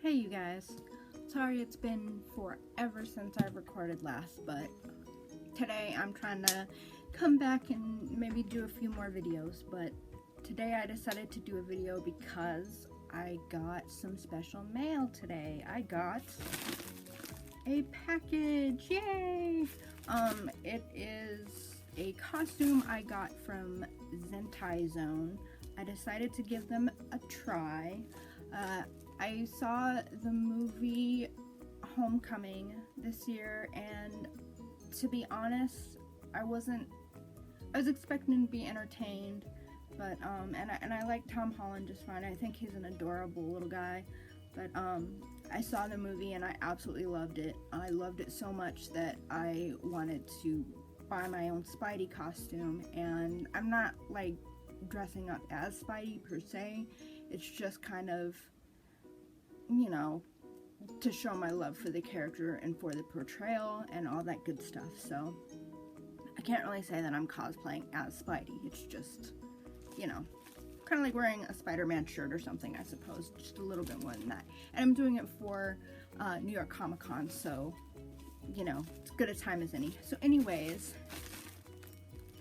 Hey you guys, sorry it's been forever since I've recorded last, but today I'm trying to come back and maybe do a few more videos, but today I decided to do a video because I got some special mail today. I got a package, yay! It is a costume I got from Zentai Zone. I decided to give them a try. I saw the movie Homecoming this year, and to be honest, I was expecting to be entertained, but and I like Tom Holland just fine. I think he's an adorable little guy, but I saw the movie and I absolutely loved it. I loved it so much that I wanted to buy my own Spidey costume, and I'm not like dressing up as Spidey per se. It's just kind of, you know, to show my love for the character and for the portrayal and all that good stuff. So I can't really say that I'm cosplaying as Spidey. It's just, you know, kind of like wearing a Spider-Man shirt or something, I suppose, just a little bit more than that. And I'm doing it for New York Comic Con, so, you know, it's good a time as any. So anyways,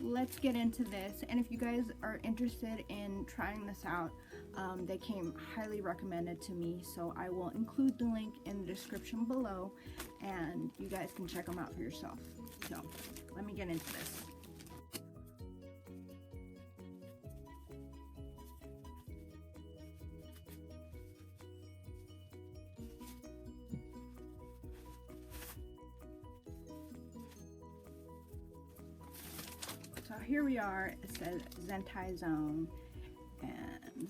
let's get into this. And if you guys are interested in trying this out, they came highly recommended to me, so I will include the link in the description below and you guys can check them out for yourself. So let me get into this. So here we are. It says Zentai Zone, and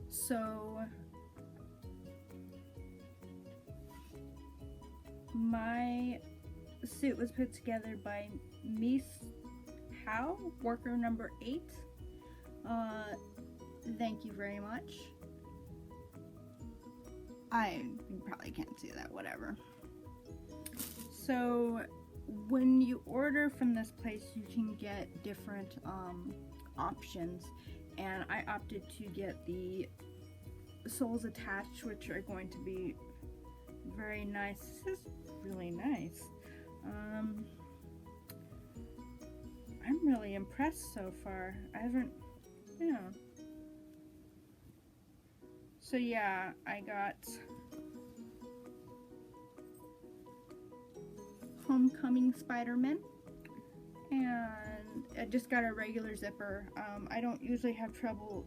so my suit was put together by Miss How, worker number 8. Thank you very much. You probably can't see that, whatever. So when you order from this place, you can get different options, and I opted to get the soles attached, which are going to be very nice. This is really nice. I'm really impressed so far. Yeah. So yeah, I got Homecoming Spider-Man, and I just got a regular zipper. I don't usually have trouble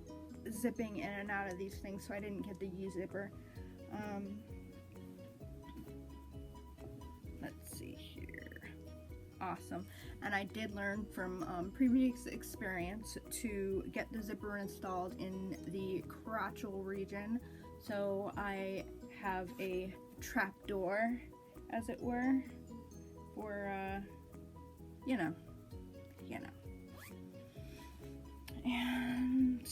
zipping in and out of these things, so I didn't get the U-zipper. Let's see here. Awesome. And I did learn from previous experience to get the zipper installed in the crotchal region, so I have a trap door, as it were, for you know. And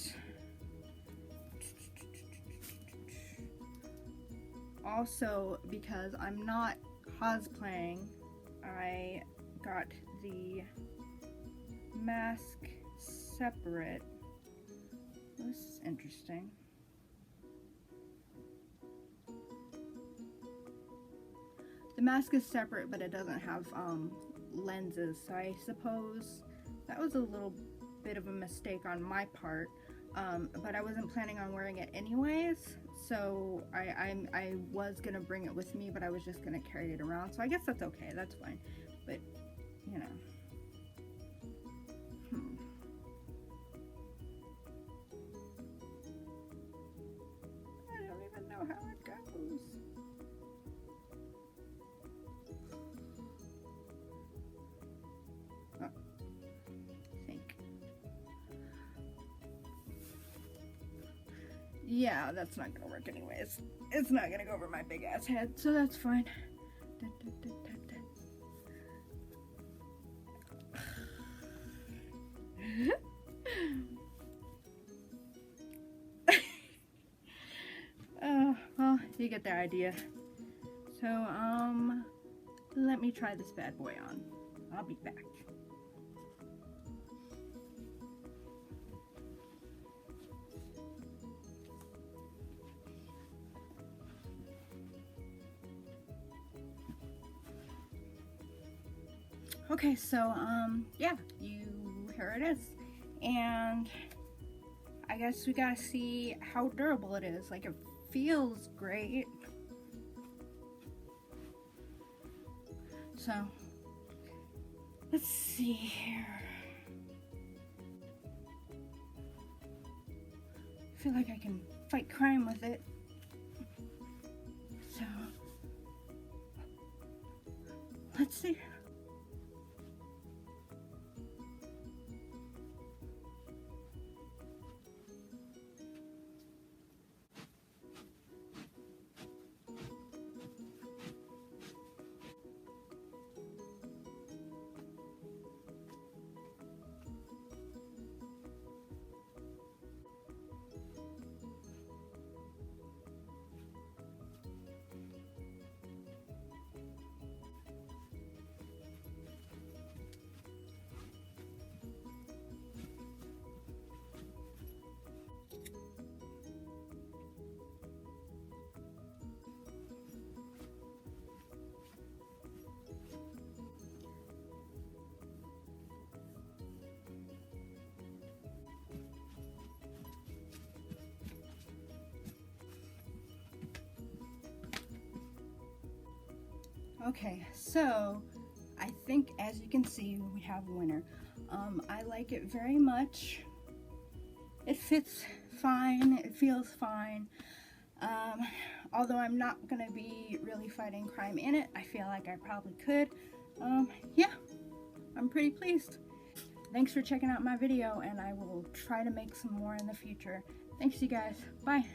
also, because I'm not cosplaying, I got the mask separate. This is interesting. The mask is separate, but it doesn't have lenses, so I suppose that was a little bit of a mistake on my part, but I wasn't planning on wearing it anyways, so I was gonna bring it with me, but I was just gonna carry it around, so I guess that's okay, that's fine, but you know. I don't even know how it goes. Yeah, that's not gonna work anyways. It's not gonna go over my big ass head, so that's fine. You get the idea. So, let me try this bad boy on. I'll be back. Okay, so, yeah, here it is. And I guess we gotta see how durable it is. Like, it feels great. So, let's see here. I feel like I can fight crime with it. So, let's see. Okay, so I think, as you can see, we have a winner. I like it very much. It fits fine, it feels fine. Although I'm not gonna be really fighting crime in it, I feel like I probably could. Yeah, I'm pretty pleased. Thanks for checking out my video, and I will try to make some more in the future. Thanks, you guys. Bye.